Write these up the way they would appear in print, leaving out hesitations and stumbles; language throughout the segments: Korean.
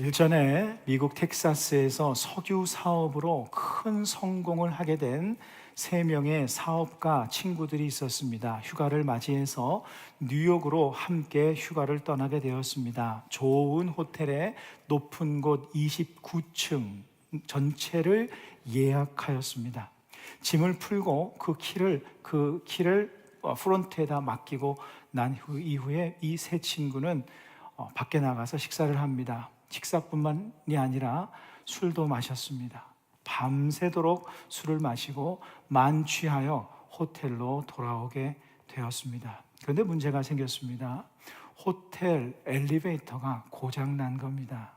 일전에 미국 텍사스에서 석유 사업으로 큰 성공을 하게 된 3명의 사업가 친구들이 있었습니다. 휴가를 맞이해서 뉴욕으로 함께 휴가를 떠나게 되었습니다. 좋은 호텔에 높은 곳 29층 전체를 예약하였습니다. 짐을 풀고 그 키를 프론트에다 맡기고 난 이후에 이 세 친구는 밖에 나가서 식사를 합니다. 식사뿐만이 아니라 술도 마셨습니다. 밤새도록 술을 마시고 만취하여 호텔로 돌아오게 되었습니다. 그런데 문제가 생겼습니다. 호텔 엘리베이터가 고장난 겁니다.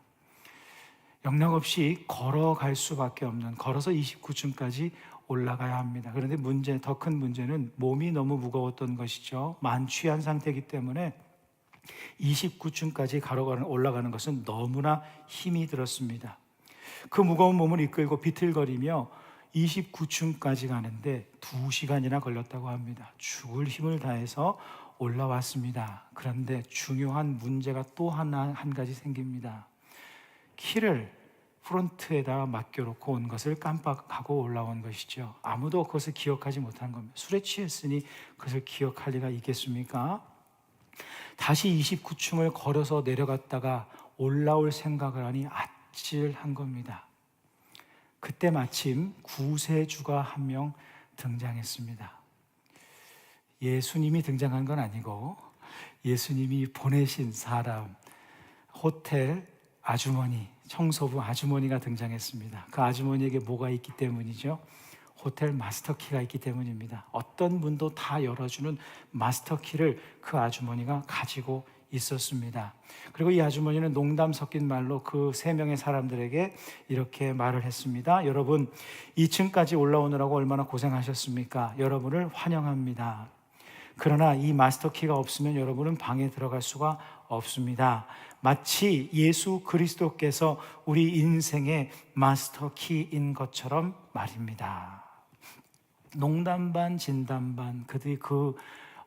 영락없이 걸어갈 수밖에 없는, 걸어서 29층까지 올라가야 합니다. 그런데 더 큰 문제는 몸이 너무 무거웠던 것이죠. 만취한 상태이기 때문에 29층까지 올라가는 것은 너무나 힘이 들었습니다. 그 무거운 몸을 이끌고 비틀거리며 29층까지 가는데 2시간이나 걸렸다고 합니다. 죽을 힘을 다해서 올라왔습니다. 그런데 중요한 문제가 또 한 가지 생깁니다. 키를 프론트에다 맡겨놓고 온 것을 깜빡하고 올라온 것이죠. 아무도 그것을 기억하지 못한 겁니다. 술에 취했으니 그것을 기억할 리가 있겠습니까? 다시 29층을 걸어서 내려갔다가 올라올 생각을 하니 아찔한 겁니다. 그때 마침 구세주가 한 명 등장했습니다. 예수님이 등장한 건 아니고 예수님이 보내신 사람, 호텔 아주머니, 청소부 아주머니가 등장했습니다. 그 아주머니에게 뭐가 있기 때문이죠? 호텔 마스터키가 있기 때문입니다. 어떤 문도 다 열어주는 마스터키를 그 아주머니가 가지고 있었습니다. 그리고 이 아주머니는 농담 섞인 말로 그 3명의 사람들에게 이렇게 말을 했습니다. 여러분, 2층까지 올라오느라고 얼마나 고생하셨습니까? 여러분을 환영합니다. 그러나 이 마스터키가 없으면 여러분은 방에 들어갈 수가 없습니다. 마치 예수 그리스도께서 우리 인생의 마스터키인 것처럼 말입니다. 농담 반 진담 반 그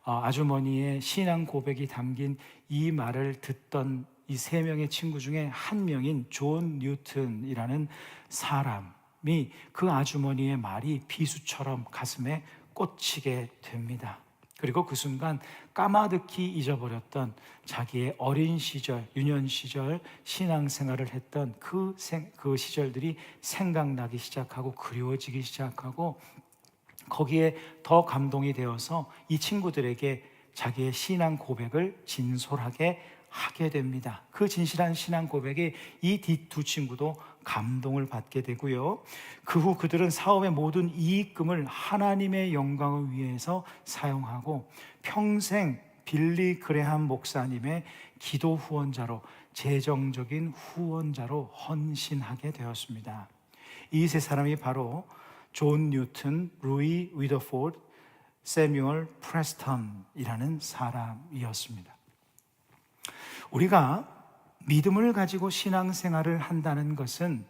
아주머니의 신앙 고백이 담긴 이 말을 듣던 이 3명의 친구 중에 한 명인 존 뉴턴이라는 사람이 그 아주머니의 말이 비수처럼 가슴에 꽂히게 됩니다. 그리고 그 순간 까마득히 잊어버렸던 자기의 어린 시절, 유년 시절 신앙생활을 했던 그 시절들이 생각나기 시작하고 그리워지기 시작하고 거기에 더 감동이 되어서 이 친구들에게 자기의 신앙 고백을 진솔하게 하게 됩니다. 그 진실한 신앙 고백에 이 두 친구도 감동을 받게 되고요. 그 후 그들은 사업의 모든 이익금을 하나님의 영광을 위해서 사용하고 평생 빌리 그레함 목사님의 기도 후원자로, 재정적인 후원자로 헌신하게 되었습니다. 이 세 사람이 바로 존 뉴턴, 루이 위더포드, 세뮤얼 프레스턴이라는 사람이었습니다. 우리가 믿음을 가지고 신앙생활을 한다는 것은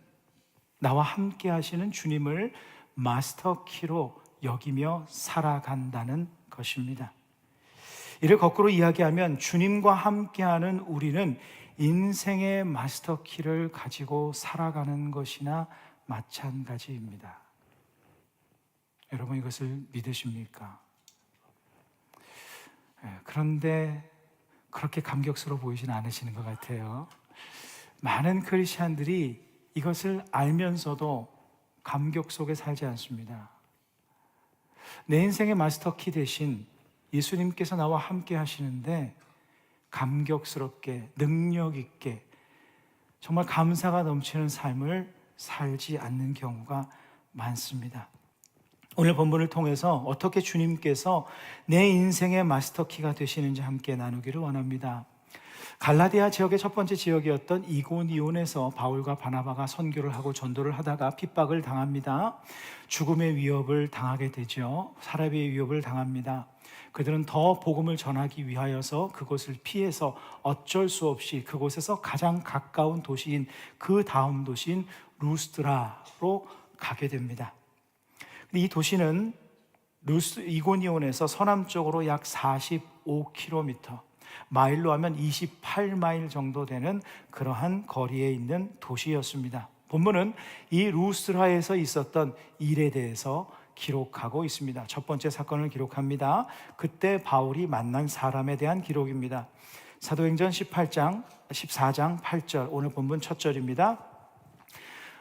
나와 함께 하시는 주님을 마스터키로 여기며 살아간다는 것입니다. 이를 거꾸로 이야기하면 주님과 함께하는 우리는 인생의 마스터키를 가지고 살아가는 것이나 마찬가지입니다. 여러분, 이것을 믿으십니까? 그런데 그렇게 감격스러워 보이진 않으시는 것 같아요. 많은 크리스찬들이 이것을 알면서도 감격 속에 살지 않습니다. 내 인생의 마스터키 대신 예수님께서 나와 함께 하시는데 감격스럽게, 능력 있게, 정말 감사가 넘치는 삶을 살지 않는 경우가 많습니다. 오늘 본문을 통해서 어떻게 주님께서 내 인생의 마스터키가 되시는지 함께 나누기를 원합니다. 갈라디아 지역의 첫 번째 지역이었던 이고니온에서 바울과 바나바가 선교를 하고 전도를 하다가 핍박을 당합니다. 죽음의 위협을 당하게 되죠. 사람의 위협을 당합니다. 그들은 더 복음을 전하기 위하여서 그곳을 피해서 어쩔 수 없이 그곳에서 가장 가까운 도시인 그 다음 도시인 루스드라로 가게 됩니다. 이 도시는 이고니온에서 서남쪽으로 약 45km, 마일로 하면 28마일 정도 되는 그러한 거리에 있는 도시였습니다. 본문은 이 루스드라에서 있었던 일에 대해서 기록하고 있습니다. 첫 번째 사건을 기록합니다. 그때 바울이 만난 사람에 대한 기록입니다. 사도행전 14장 8절, 오늘 본문 첫 절입니다.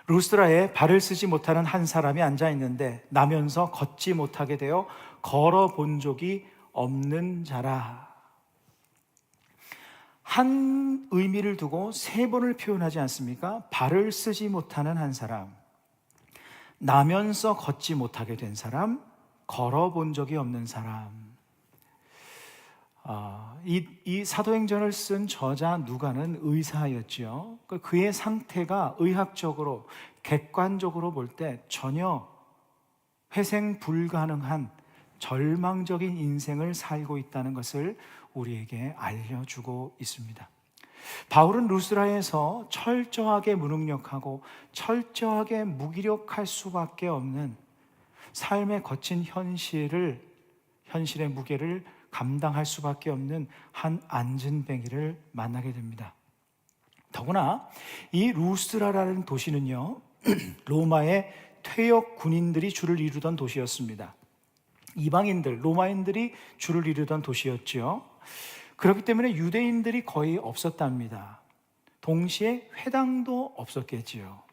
루스드라에 발을 쓰지 못하는 한 사람이 앉아 있는데 나면서 걷지 못하게 되어 걸어 본 적이 없는 자라. 한 의미를 두고 세 번을 표현하지 않습니까? 발을 쓰지 못하는 한 사람, 나면서 걷지 못하게 된 사람, 걸어본 적이 없는 사람. 이 사도행전을 쓴 저자 누가는 의사였죠. 그의 상태가 의학적으로, 객관적으로 볼 때 전혀 회생 불가능한 절망적인 인생을 살고 있다는 것을 우리에게 알려주고 있습니다. 바울은 루스드라에서 철저하게 무능력하고 철저하게 무기력할 수밖에 없는 삶의 거친 현실의 무게를 감당할 수밖에 없는 한 안진뱅이를 만나게 됩니다. 더구나 이 루스드라라는 도시는요, 로마의 퇴역 군인들이 주를 이루던 도시였습니다. 이방인들, 로마인들이 주를 이루던 도시였죠. 그렇기 때문에 유대인들이 거의 없었답니다. 동시에 회당도 없었겠지요.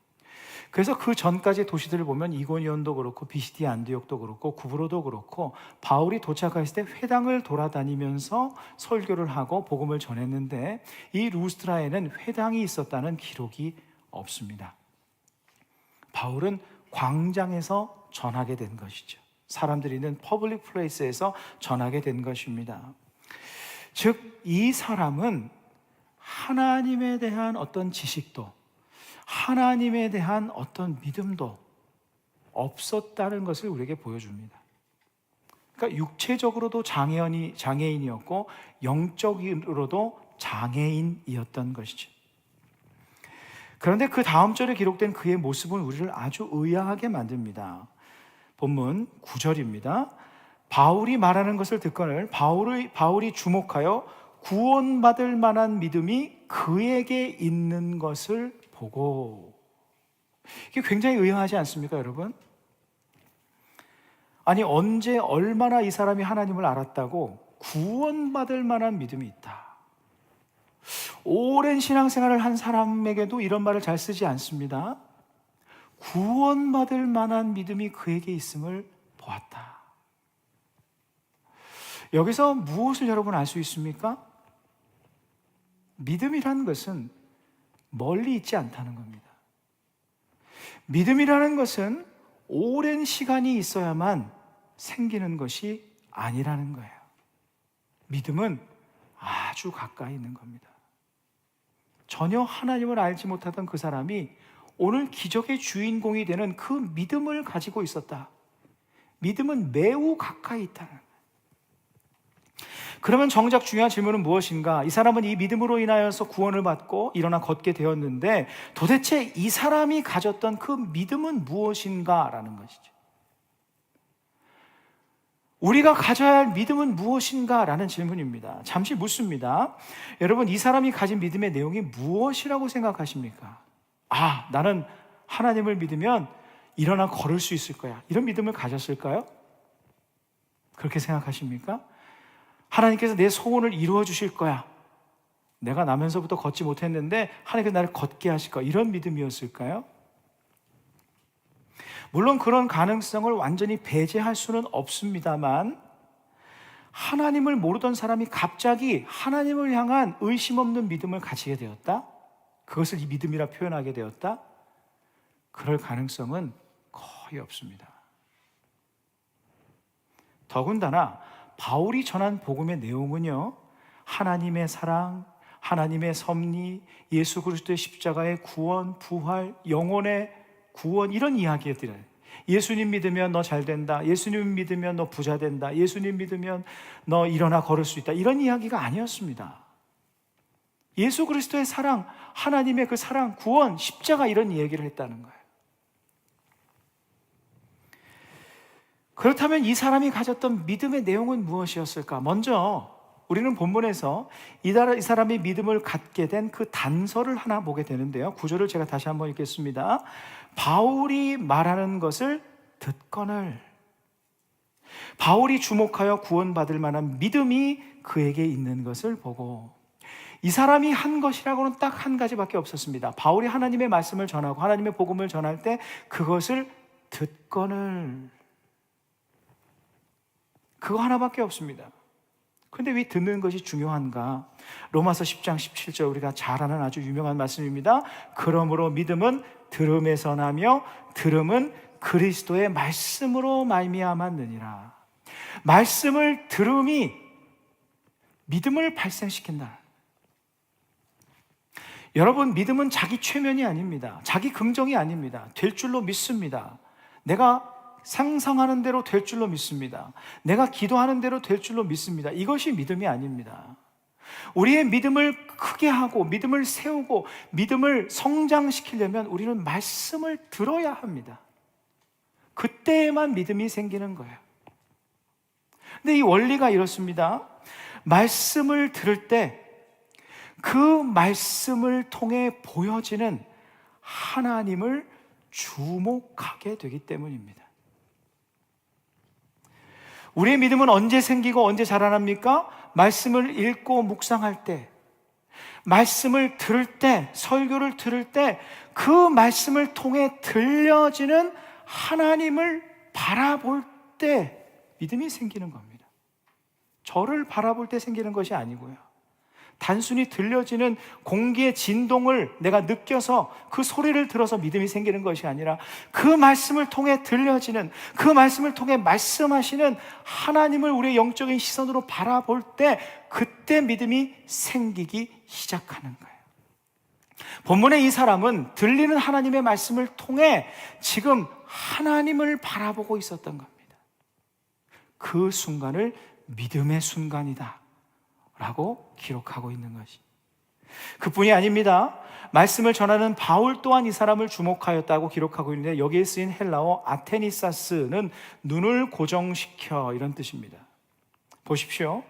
그래서 그 전까지 도시들을 보면 이고니온도 그렇고 비시디 안디옥도 그렇고 구브로도 그렇고 바울이 도착했을 때 회당을 돌아다니면서 설교를 하고 복음을 전했는데 이 루스드라에는 회당이 있었다는 기록이 없습니다. 바울은 광장에서 전하게 된 것이죠. 사람들이 있는 퍼블릭 플레이스에서 전하게 된 것입니다. 즉, 이 사람은 하나님에 대한 어떤 지식도, 하나님에 대한 어떤 믿음도 없었다는 것을 우리에게 보여줍니다. 그러니까 육체적으로도 장애인이었고 영적으로도 장애인이었던 것이죠. 그런데 그 다음 절에 기록된 그의 모습은 우리를 아주 의아하게 만듭니다. 본문 9절입니다. 바울이 말하는 것을 듣거늘 바울이 주목하여 구원받을 만한 믿음이 그에게 있는 것을 보고. 이게 굉장히 의아하지 않습니까, 여러분? 아니, 언제 얼마나 이 사람이 하나님을 알았다고 구원받을 만한 믿음이 있다. 오랜 신앙생활을 한 사람에게도 이런 말을 잘 쓰지 않습니다. 구원받을 만한 믿음이 그에게 있음을 보았다. 여기서 무엇을 여러분 알 수 있습니까? 믿음이라는 것은 멀리 있지 않다는 겁니다. 믿음이라는 것은 오랜 시간이 있어야만 생기는 것이 아니라는 거예요. 믿음은 아주 가까이 있는 겁니다. 전혀 하나님을 알지 못하던 그 사람이 오늘 기적의 주인공이 되는 그 믿음을 가지고 있었다. 믿음은 매우 가까이 있다는 거예요. 그러면 정작 중요한 질문은 무엇인가? 이 사람은 이 믿음으로 인하여서 구원을 받고 일어나 걷게 되었는데 도대체 이 사람이 가졌던 그 믿음은 무엇인가? 라는 것이죠. 우리가 가져야 할 믿음은 무엇인가? 라는 질문입니다. 잠시 묻습니다. 여러분, 이 사람이 가진 믿음의 내용이 무엇이라고 생각하십니까? 나는 하나님을 믿으면 일어나 걸을 수 있을 거야. 이런 믿음을 가졌을까요? 그렇게 생각하십니까? 하나님께서 내 소원을 이루어 주실 거야. 내가 나면서부터 걷지 못했는데 하나님께서 나를 걷게 하실 거야. 이런 믿음이었을까요? 물론 그런 가능성을 완전히 배제할 수는 없습니다만, 하나님을 모르던 사람이 갑자기 하나님을 향한 의심 없는 믿음을 가지게 되었다? 그것을 이 믿음이라 표현하게 되었다? 그럴 가능성은 거의 없습니다. 더군다나 바울이 전한 복음의 내용은요, 하나님의 사랑, 하나님의 섭리, 예수 그리스도의 십자가의 구원, 부활, 영혼의 구원, 이런 이야기들을, 예수님 믿으면 너 잘 된다, 예수님 믿으면 너 부자 된다, 예수님 믿으면 너 일어나 걸을 수 있다, 이런 이야기가 아니었습니다. 예수 그리스도의 사랑, 하나님의 그 사랑, 구원, 십자가, 이런 얘기를 했다는 거예요. 그렇다면 이 사람이 가졌던 믿음의 내용은 무엇이었을까? 먼저 우리는 본문에서 이 사람이 믿음을 갖게 된 그 단서를 하나 보게 되는데요. 구절을 제가 다시 한번 읽겠습니다. 바울이 말하는 것을 듣거늘. 바울이 주목하여 구원받을 만한 믿음이 그에게 있는 것을 보고, 이 사람이 한 것이라고는 딱 한 가지밖에 없었습니다. 바울이 하나님의 말씀을 전하고 하나님의 복음을 전할 때 그것을 듣거늘. 그거 하나밖에 없습니다. 그런데 왜 듣는 것이 중요한가? 로마서 10장 17절 우리가 잘 아는 아주 유명한 말씀입니다. 그러므로 믿음은 들음에서 나며 들음은 그리스도의 말씀으로 말미암았느니라. 말씀을 들음이 믿음을 발생시킨다. 여러분, 믿음은 자기 최면이 아닙니다. 자기 긍정이 아닙니다. 될 줄로 믿습니다. 내가 상상하는 대로 될 줄로 믿습니다. 내가 기도하는 대로 될 줄로 믿습니다. 이것이 믿음이 아닙니다. 우리의 믿음을 크게 하고 믿음을 세우고 믿음을 성장시키려면 우리는 말씀을 들어야 합니다. 그때에만 믿음이 생기는 거예요. 근데 이 원리가 이렇습니다. 말씀을 들을 때 그 말씀을 통해 보여지는 하나님을 주목하게 되기 때문입니다. 우리의 믿음은 언제 생기고 언제 자라납니까? 말씀을 읽고 묵상할 때, 말씀을 들을 때, 설교를 들을 때 그 말씀을 통해 들려지는 하나님을 바라볼 때 믿음이 생기는 겁니다. 저를 바라볼 때 생기는 것이 아니고요. 단순히 들려지는 공기의 진동을 내가 느껴서 그 소리를 들어서 믿음이 생기는 것이 아니라 그 말씀을 통해 들려지는, 그 말씀을 통해 말씀하시는 하나님을 우리의 영적인 시선으로 바라볼 때 그때 믿음이 생기기 시작하는 거예요. 본문의 이 사람은 들리는 하나님의 말씀을 통해 지금 하나님을 바라보고 있었던 겁니다. 그 순간을 믿음의 순간이다 라고 기록하고 있는 것이. 그뿐이 아닙니다. 말씀을 전하는 바울 또한 이 사람을 주목하였다고 기록하고 있는데, 여기에 쓰인 헬라어 아테니사스는 눈을 고정시켜 이런 뜻입니다. 보십시오.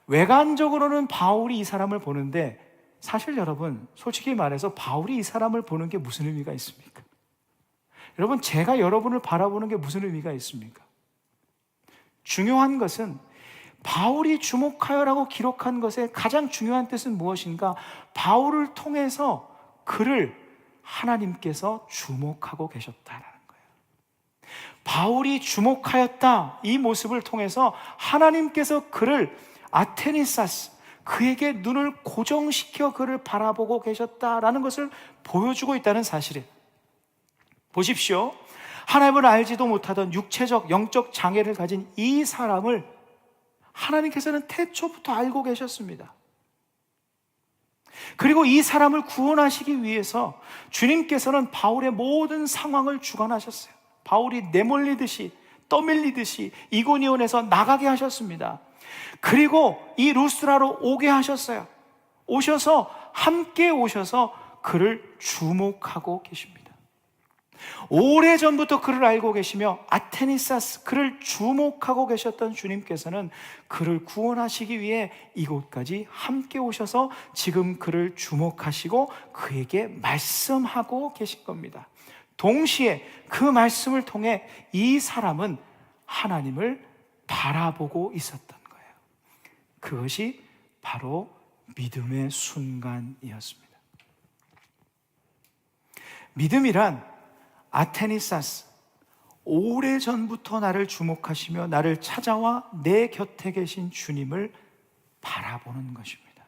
외관적으로는 바울이 이 사람을 보는데 사실 여러분, 솔직히 말해서 바울이 이 사람을 보는 게 무슨 의미가 있습니까? 여러분, 제가 여러분을 바라보는 게 무슨 의미가 있습니까? 중요한 것은 바울이 주목하여라고 기록한 것의 가장 중요한 뜻은 무엇인가? 바울을 통해서 그를 하나님께서 주목하고 계셨다라는 거예요. 바울이 주목하였다, 이 모습을 통해서 하나님께서 그를 아테니사스, 그에게 눈을 고정시켜 그를 바라보고 계셨다라는 것을 보여주고 있다는 사실이에요. 보십시오. 하나님을 알지도 못하던 육체적, 영적 장애를 가진 이 사람을 하나님께서는 태초부터 알고 계셨습니다. 그리고 이 사람을 구원하시기 위해서 주님께서는 바울의 모든 상황을 주관하셨어요. 바울이 내몰리듯이, 떠밀리듯이 이고니온에서 나가게 하셨습니다. 그리고 이 루스드라로 오게 하셨어요. 함께 오셔서 그를 주목하고 계십니다. 오래전부터 그를 알고 계시며 아테니사스, 그를 주목하고 계셨던 주님께서는 그를 구원하시기 위해 이곳까지 함께 오셔서 지금 그를 주목하시고 그에게 말씀하고 계신 겁니다. 동시에 그 말씀을 통해 이 사람은 하나님을 바라보고 있었던 거예요. 그것이 바로 믿음의 순간이었습니다. 믿음이란 아테니사스, 오래전부터 나를 주목하시며 나를 찾아와 내 곁에 계신 주님을 바라보는 것입니다.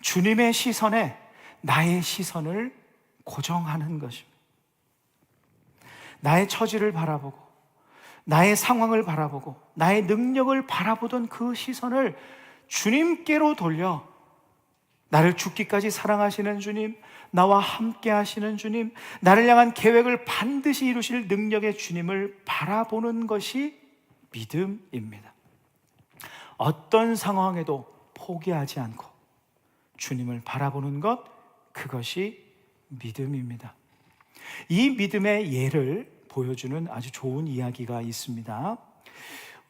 주님의 시선에 나의 시선을 고정하는 것입니다. 나의 처지를 바라보고, 나의 상황을 바라보고, 나의 능력을 바라보던 그 시선을 주님께로 돌려 나를 죽기까지 사랑하시는 주님, 나와 함께 하시는 주님, 나를 향한 계획을 반드시 이루실 능력의 주님을 바라보는 것이 믿음입니다. 어떤 상황에도 포기하지 않고 주님을 바라보는 것, 그것이 믿음입니다. 이 믿음의 예를 보여주는 아주 좋은 이야기가 있습니다.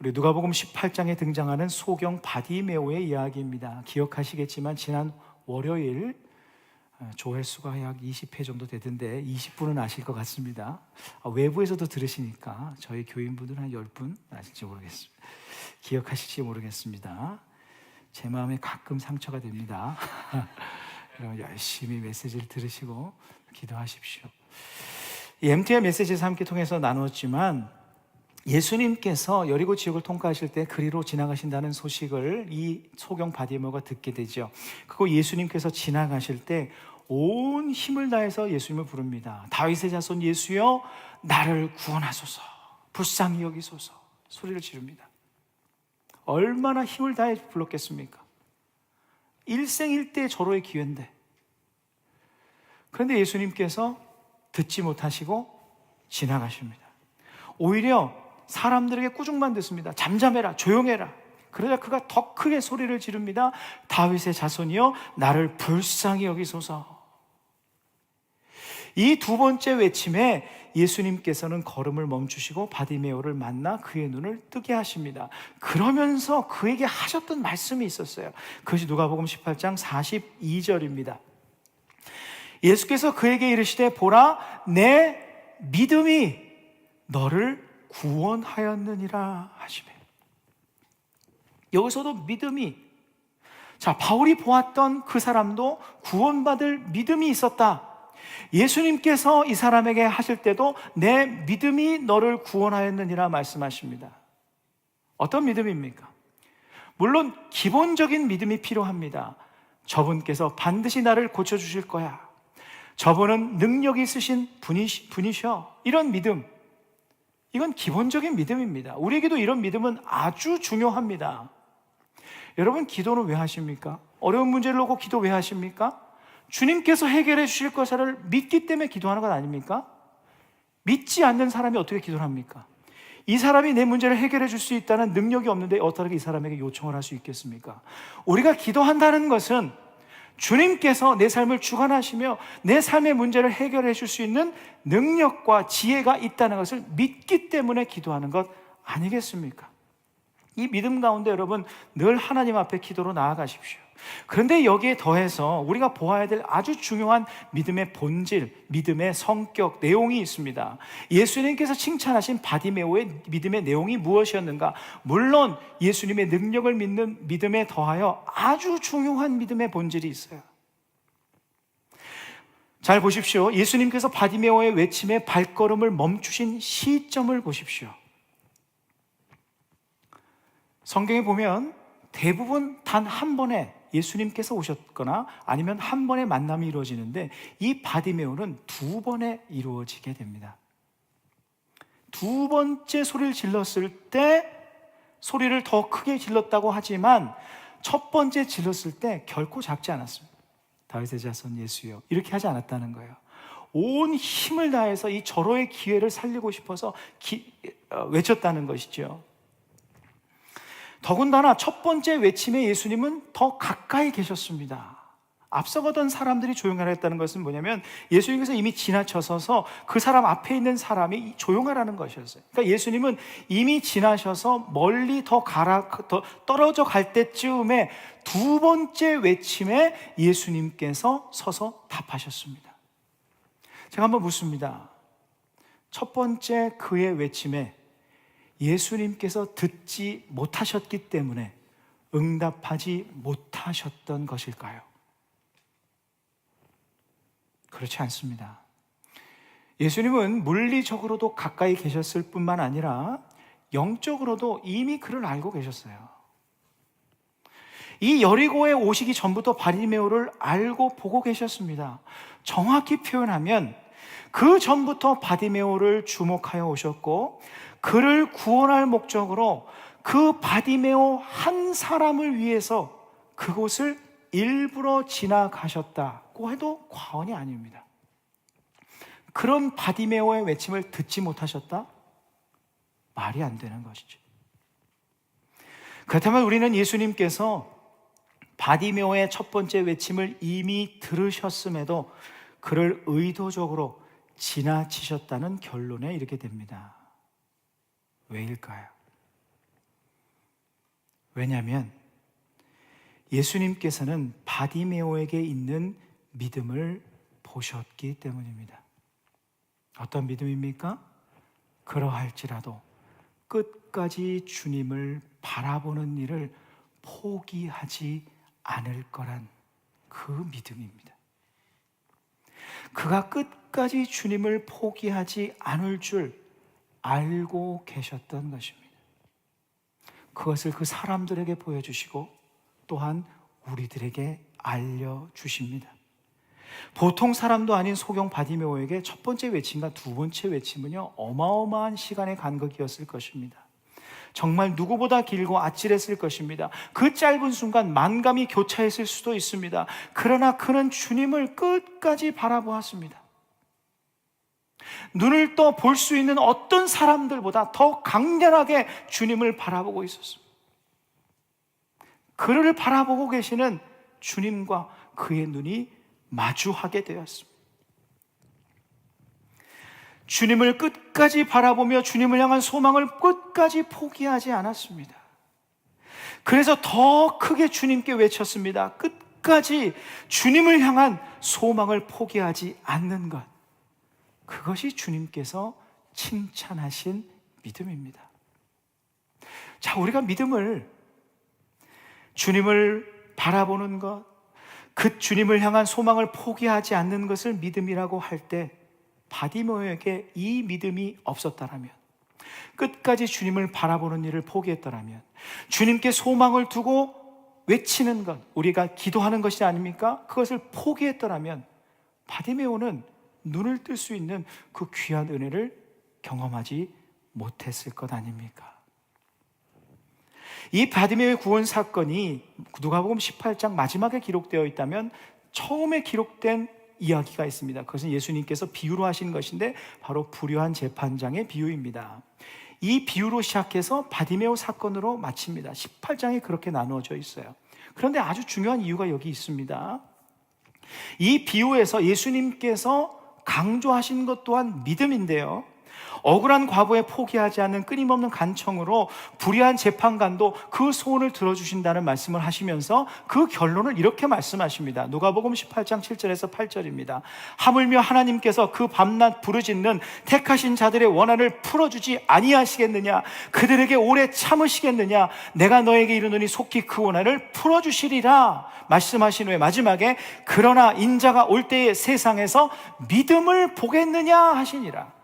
우리 누가복음 18장에 등장하는 소경 바디메오의 이야기입니다. 기억하시겠지만 지난 월요일 조회수가 약 20회 정도 되던데 20분은 아실 것 같습니다. 외부에서도 들으시니까 저희 교인분들은 한 10분 아실지 모르겠습니다. 기억하실지 모르겠습니다. 제 마음에 가끔 상처가 됩니다. 여러분 열심히 메시지를 들으시고 기도하십시오. 이 MTL 메시지에서 함께 통해서 나눴지만 예수님께서 여리고 지역을 통과하실 때 그리로 지나가신다는 소식을 이 소경 바디메오가 듣게 되죠. 그리고 예수님께서 지나가실 때 온 힘을 다해서 예수님을 부릅니다. 다윗의 자손 예수여 나를 구원하소서, 불쌍히 여기소서 소리를 지릅니다. 얼마나 힘을 다해 불렀겠습니까? 일생일대의 절호의 기회인데. 그런데 예수님께서 듣지 못하시고 지나가십니다. 오히려 사람들에게 꾸중만 듣습니다. 잠잠해라, 조용해라. 그러자 그가 더 크게 소리를 지릅니다. 다윗의 자손이여 나를 불쌍히 여기소서. 이 두 번째 외침에 예수님께서는 걸음을 멈추시고 바디메오를 만나 그의 눈을 뜨게 하십니다. 그러면서 그에게 하셨던 말씀이 있었어요. 그것이 누가복음 18장 42절입니다. 예수께서 그에게 이르시되 보라 내 믿음이 너를 구원하였느니라 하시매. 여기서도 믿음이, 자, 바울이 보았던 그 사람도 구원받을 믿음이 있었다. 예수님께서 이 사람에게 하실 때도 내 믿음이 너를 구원하였느니라 말씀하십니다. 어떤 믿음입니까? 물론 기본적인 믿음이 필요합니다. 저분께서 반드시 나를 고쳐주실 거야. 저분은 능력이 있으신 분이셔. 이런 믿음, 이건 기본적인 믿음입니다. 우리에게도 이런 믿음은 아주 중요합니다. 여러분 기도는 왜 하십니까? 어려운 문제를 놓고 기도 왜 하십니까? 주님께서 해결해 주실 것을 믿기 때문에 기도하는 것 아닙니까? 믿지 않는 사람이 어떻게 기도를 합니까? 이 사람이 내 문제를 해결해 줄 수 있다는 능력이 없는데 어떻게 이 사람에게 요청을 할 수 있겠습니까? 우리가 기도한다는 것은 주님께서 내 삶을 주관하시며 내 삶의 문제를 해결해 줄 수 있는 능력과 지혜가 있다는 것을 믿기 때문에 기도하는 것 아니겠습니까? 이 믿음 가운데 여러분 늘 하나님 앞에 기도로 나아가십시오. 그런데 여기에 더해서 우리가 보아야 될 아주 중요한 믿음의 본질, 믿음의 성격, 내용이 있습니다. 예수님께서 칭찬하신 바디메오의 믿음의 내용이 무엇이었는가? 물론 예수님의 능력을 믿는 믿음에 더하여 아주 중요한 믿음의 본질이 있어요. 잘 보십시오. 예수님께서 바디메오의 외침에 발걸음을 멈추신 시점을 보십시오. 성경에 보면 대부분 단 한 번에 예수님께서 오셨거나 아니면 한 번의 만남이 이루어지는데 이 바디메오는 두 번에 이루어지게 됩니다. 두 번째 소리를 질렀을 때 소리를 더 크게 질렀다고 하지만 첫 번째 질렀을 때 결코 작지 않았습니다. 다윗의 자손 예수여 이렇게 하지 않았다는 거예요. 온 힘을 다해서 이 절호의 기회를 살리고 싶어서 외쳤다는 것이죠. 더군다나 첫 번째 외침에 예수님은 더 가까이 계셨습니다. 앞서가던 사람들이 조용하라 했다는 것은 뭐냐면 예수님께서 이미 지나쳐서서 그 사람 앞에 있는 사람이 조용하라는 것이었어요. 그러니까 예수님은 이미 지나셔서 멀리 더 떨어져 갈 때쯤에 두 번째 외침에 예수님께서 서서 답하셨습니다. 제가 한번 묻습니다. 첫 번째 그의 외침에 예수님께서 듣지 못하셨기 때문에 응답하지 못하셨던 것일까요? 그렇지 않습니다. 예수님은 물리적으로도 가까이 계셨을 뿐만 아니라 영적으로도 이미 그를 알고 계셨어요. 이 여리고에 오시기 전부터 바디메오를 알고 보고 계셨습니다. 정확히 표현하면 그 전부터 바디메오를 주목하여 오셨고 그를 구원할 목적으로 그 바디메오 한 사람을 위해서 그곳을 일부러 지나가셨다고 해도 과언이 아닙니다. 그런 바디메오의 외침을 듣지 못하셨다? 말이 안 되는 것이죠. 그렇다면 우리는 예수님께서 바디메오의 첫 번째 외침을 이미 들으셨음에도 그를 의도적으로 지나치셨다는 결론에 이르게 됩니다. 왜일까요? 왜냐하면 예수님께서는 바디메오에게 있는 믿음을 보셨기 때문입니다. 어떤 믿음입니까? 그러할지라도 끝까지 주님을 바라보는 일을 포기하지 않을 거란 그 믿음입니다. 그가 끝까지 주님을 포기하지 않을 줄 알고 계셨던 것입니다. 그것을 그 사람들에게 보여주시고 또한 우리들에게 알려주십니다. 보통 사람도 아닌 소경 바디메오에게 첫 번째 외침과 두 번째 외침은요, 어마어마한 시간의 간극이었을 것입니다. 정말 누구보다 길고 아찔했을 것입니다. 그 짧은 순간 만감이 교차했을 수도 있습니다. 그러나 그는 주님을 끝까지 바라보았습니다. 눈을 떠 볼 수 있는 어떤 사람들보다 더 강렬하게 주님을 바라보고 있었습니다. 그를 바라보고 계시는 주님과 그의 눈이 마주하게 되었습니다. 주님을 끝까지 바라보며 주님을 향한 소망을 끝까지 포기하지 않았습니다. 그래서 더 크게 주님께 외쳤습니다. 끝까지 주님을 향한 소망을 포기하지 않는 것, 그것이 주님께서 칭찬하신 믿음입니다. 자, 우리가 믿음을, 주님을 바라보는 것, 그 주님을 향한 소망을 포기하지 않는 것을 믿음이라고 할 때 바디메오에게 이 믿음이 없었다라면, 끝까지 주님을 바라보는 일을 포기했더라면, 주님께 소망을 두고 외치는 것, 우리가 기도하는 것이 아닙니까? 그것을 포기했더라면 바디메오는 눈을 뜰 수 있는 그 귀한 은혜를 경험하지 못했을 것 아닙니까? 이 바디메오의 구원 사건이 누가복음 18장 마지막에 기록되어 있다면 처음에 기록된 이야기가 있습니다. 그것은 예수님께서 비유로 하신 것인데 바로 불효한 재판장의 비유입니다. 이 비유로 시작해서 바디메오 사건으로 마칩니다. 18장이 그렇게 나누어져 있어요. 그런데 아주 중요한 이유가 여기 있습니다. 이 비유에서 예수님께서 강조하신 것 또한 믿음인데요, 억울한 과부에 포기하지 않는 끊임없는 간청으로 불의한 재판관도 그 소원을 들어주신다는 말씀을 하시면서 그 결론을 이렇게 말씀하십니다. 누가복음 18장 7절에서 8절입니다. 하물며 하나님께서 그 밤낮 부르짖는 택하신 자들의 원한을 풀어주지 아니하시겠느냐? 그들에게 오래 참으시겠느냐? 내가 너에게 이르노니 속히 그 원한을 풀어주시리라 말씀하신 후에 마지막에 그러나 인자가 올 때에 세상에서 믿음을 보겠느냐 하시니라.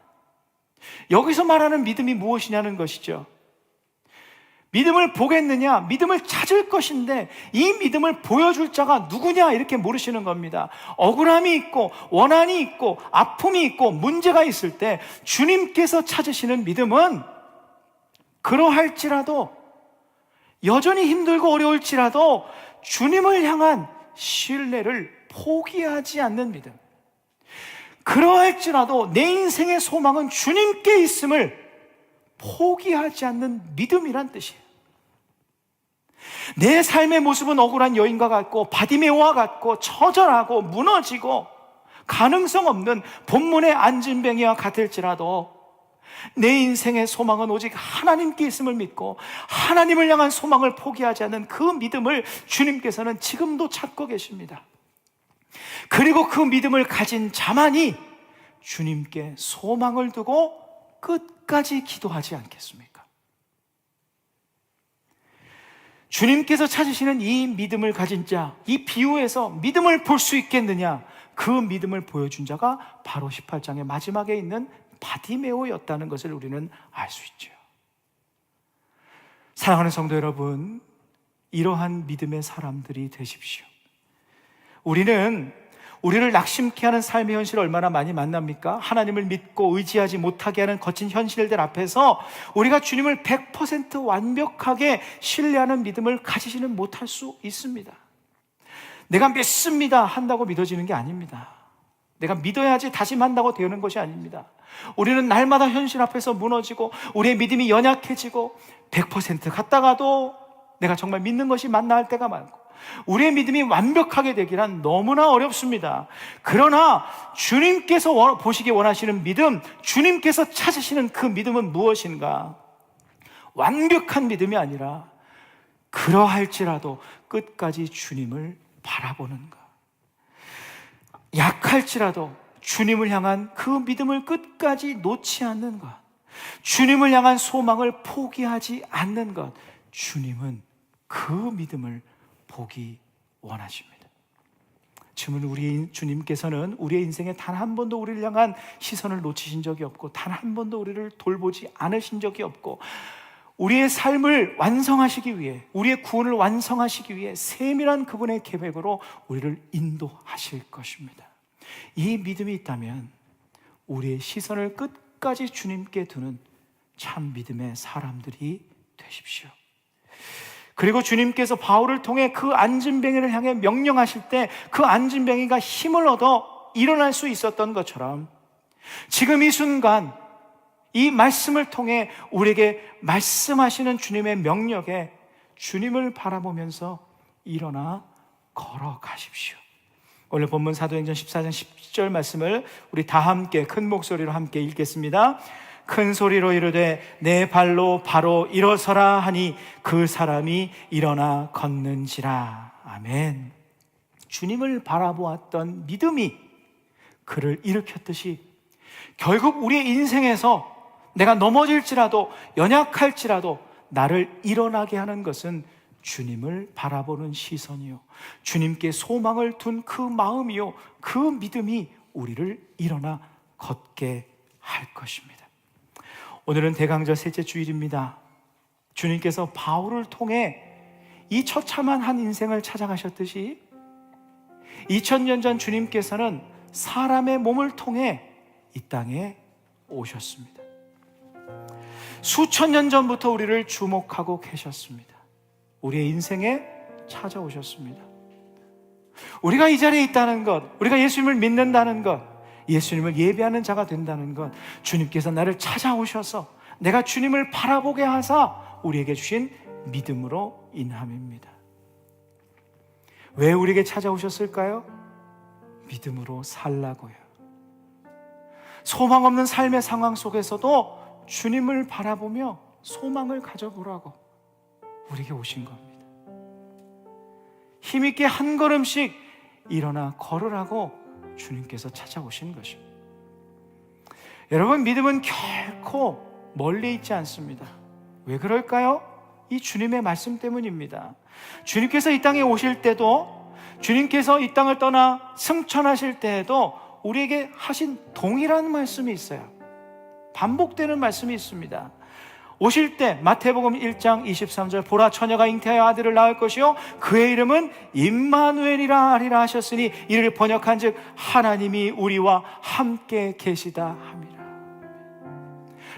여기서 말하는 믿음이 무엇이냐는 것이죠. 믿음을 보겠느냐, 믿음을 찾을 것인데 이 믿음을 보여줄 자가 누구냐 이렇게 물으시는 겁니다. 억울함이 있고 원한이 있고 아픔이 있고 문제가 있을 때 주님께서 찾으시는 믿음은 그러할지라도, 여전히 힘들고 어려울지라도 주님을 향한 신뢰를 포기하지 않는 믿음, 그러할지라도 내 인생의 소망은 주님께 있음을 포기하지 않는 믿음이란 뜻이에요. 내 삶의 모습은 억울한 여인과 같고 바디메오와 같고 처절하고 무너지고 가능성 없는 본문의 안진뱅이와 같을지라도 내 인생의 소망은 오직 하나님께 있음을 믿고 하나님을 향한 소망을 포기하지 않는 그 믿음을 주님께서는 지금도 찾고 계십니다. 그리고 그 믿음을 가진 자만이 주님께 소망을 두고 끝까지 기도하지 않겠습니까? 주님께서 찾으시는 이 믿음을 가진 자, 이 비유에서 믿음을 볼 수 있겠느냐? 그 믿음을 보여준 자가 바로 18장의 마지막에 있는 바디메오였다는 것을 우리는 알 수 있죠. 사랑하는 성도 여러분, 이러한 믿음의 사람들이 되십시오. 우리를 낙심케 하는 삶의 현실을 얼마나 많이 만납니까? 하나님을 믿고 의지하지 못하게 하는 거친 현실들 앞에서 우리가 주님을 100% 완벽하게 신뢰하는 믿음을 가지지는 못할 수 있습니다. 내가 믿습니다 한다고 믿어지는 게 아닙니다. 내가 믿어야지 다짐한다고 되는 것이 아닙니다. 우리는 날마다 현실 앞에서 무너지고 우리의 믿음이 연약해지고 100% 갔다가도 내가 정말 믿는 것이 맞나 할 때가 많고 우리의 믿음이 완벽하게 되기란 너무나 어렵습니다. 그러나 주님께서 보시기 원하시는 믿음, 주님께서 찾으시는 그 믿음은 무엇인가? 완벽한 믿음이 아니라 그러할지라도 끝까지 주님을 바라보는 것. 약할지라도 주님을 향한 그 믿음을 끝까지 놓지 않는 것. 주님을 향한 소망을 포기하지 않는 것. 주님은 그 믿음을 보기 원하십니다. 주님께서는 우리의 인생에 단 한 번도 우리를 향한 시선을 놓치신 적이 없고, 단 한 번도 우리를 돌보지 않으신 적이 없고, 우리의 삶을 완성하시기 위해, 우리의 구원을 완성하시기 위해 세밀한 그분의 계획으로 우리를 인도하실 것입니다. 이 믿음이 있다면 우리의 시선을 끝까지 주님께 두는 참 믿음의 사람들이 되십시오. 그리고 주님께서 바울을 통해 그 안진뱅이를 향해 명령하실 때 그 안진뱅이가 힘을 얻어 일어날 수 있었던 것처럼, 지금 이 순간 이 말씀을 통해 우리에게 말씀하시는 주님의 명령에 주님을 바라보면서 일어나 걸어가십시오. 오늘 본문 사도행전 14장 10절 말씀을 우리 다 함께 큰 목소리로 함께 읽겠습니다. 큰 소리로 이르되 내 발로 바로 일어서라 하니 그 사람이 일어나 걷는지라. 아멘. 주님을 바라보았던 믿음이 그를 일으켰듯이, 결국 우리의 인생에서 내가 넘어질지라도, 연약할지라도 나를 일어나게 하는 것은 주님을 바라보는 시선이요, 주님께 소망을 둔 그 마음이요, 그 믿음이 우리를 일어나 걷게 할 것입니다. 오늘은 대강절 셋째 주일입니다. 주님께서 바울을 통해 이 처참한 한 인생을 찾아가셨듯이 2000년 전 주님께서는 사람의 몸을 통해 이 땅에 오셨습니다. 수천 년 전부터 우리를 주목하고 계셨습니다. 우리의 인생에 찾아오셨습니다. 우리가 이 자리에 있다는 것, 우리가 예수님을 믿는다는 것, 예수님을 예배하는 자가 된다는 것, 주님께서 나를 찾아오셔서 내가 주님을 바라보게 하사 우리에게 주신 믿음으로 인함입니다. 왜 우리에게 찾아오셨을까요? 믿음으로 살라고요. 소망 없는 삶의 상황 속에서도 주님을 바라보며 소망을 가져보라고 우리에게 오신 겁니다. 힘있게 한 걸음씩 일어나 걸으라고 주님께서 찾아오신 것입니다. 여러분, 믿음은 결코 멀리 있지 않습니다. 왜 그럴까요? 이 주님의 말씀 때문입니다. 주님께서 이 땅에 오실 때도, 주님께서 이 땅을 떠나 승천하실 때에도 우리에게 하신 동일한 말씀이 있어요. 반복되는 말씀이 있습니다. 오실 때 마태복음 1장 23절 보라 처녀가 잉태하여 아들을 낳을 것이요 그의 이름은 임마누엘이라 하리라 하셨으니 이를 번역한즉 하나님이 우리와 함께 계시다 함이라.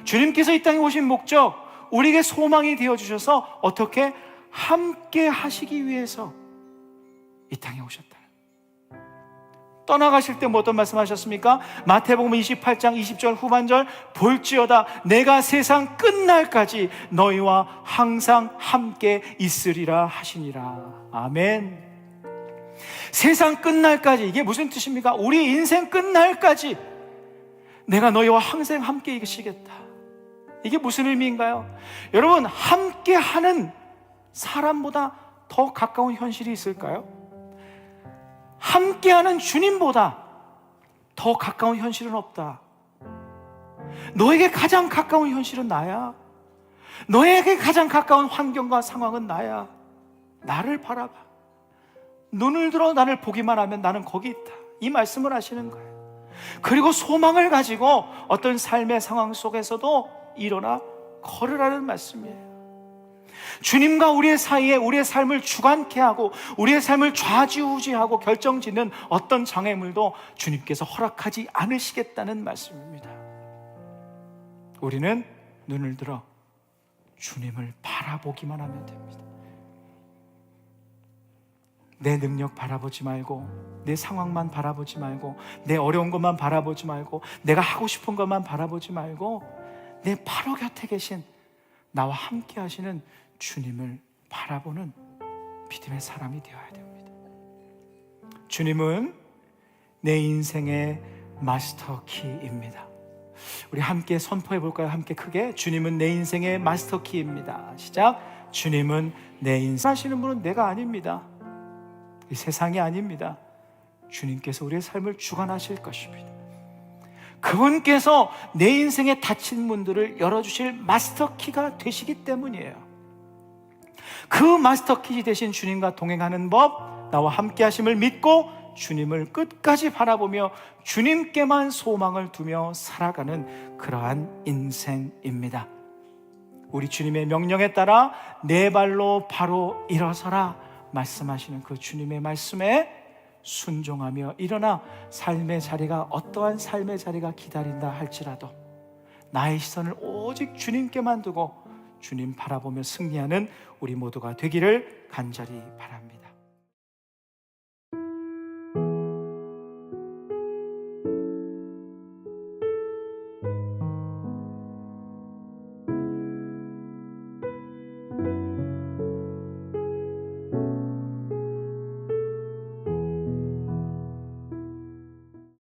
주님께서 이 땅에 오신 목적, 우리에게 소망이 되어주셔서 어떻게 함께 하시기 위해서 이 땅에 오셨다. 떠나가실 때 뭐 어떤 말씀하셨습니까? 마태복음 28장 20절 후반절 볼지어다 내가 세상 끝날까지 너희와 항상 함께 있으리라 하시니라. 아멘. 세상 끝날까지, 이게 무슨 뜻입니까? 우리 인생 끝날까지 내가 너희와 항상 함께 계시겠다. 이게 무슨 의미인가요? 여러분, 함께 하는 사람보다 더 가까운 현실이 있을까요? 함께하는 주님보다 더 가까운 현실은 없다. 너에게 가장 가까운 현실은 나야. 너에게 가장 가까운 환경과 상황은 나야. 나를 바라봐. 눈을 들어 나를 보기만 하면 나는 거기 있다. 이 말씀을 하시는 거예요. 그리고 소망을 가지고 어떤 삶의 상황 속에서도 일어나 걸으라는 말씀이에요. 주님과 우리의 사이에 우리의 삶을 주관케 하고 우리의 삶을 좌지우지하고 결정짓는 어떤 장애물도 주님께서 허락하지 않으시겠다는 말씀입니다. 우리는 눈을 들어 주님을 바라보기만 하면 됩니다. 내 능력 바라보지 말고, 내 상황만 바라보지 말고, 내 어려운 것만 바라보지 말고, 내가 하고 싶은 것만 바라보지 말고, 내 바로 곁에 계신 나와 함께 하시는 주님을 바라보는 믿음의 사람이 되어야 됩니다. 주님은 내 인생의 마스터키입니다. 우리 함께 선포해 볼까요? 함께 크게. 주님은 내 인생의 마스터키입니다. 시작. 주님은 내 인생 하시는 분은 내가 아닙니다. 이 세상이 아닙니다. 주님께서 우리의 삶을 주관하실 것입니다. 그분께서 내 인생에 닫힌 문들을 열어주실 마스터키가 되시기 때문이에요. 그 마스터키 되신 주님과 동행하는 법, 나와 함께 하심을 믿고 주님을 끝까지 바라보며 주님께만 소망을 두며 살아가는 그러한 인생입니다. 우리 주님의 명령에 따라 네 발로 바로 일어서라 말씀하시는 그 주님의 말씀에 순종하며 일어나 삶의 자리가 어떠한 삶의 자리가 기다린다 할지라도 나의 시선을 오직 주님께만 두고 주님 바라보며 승리하는 우리 모두가 되기를 간절히 바랍니다.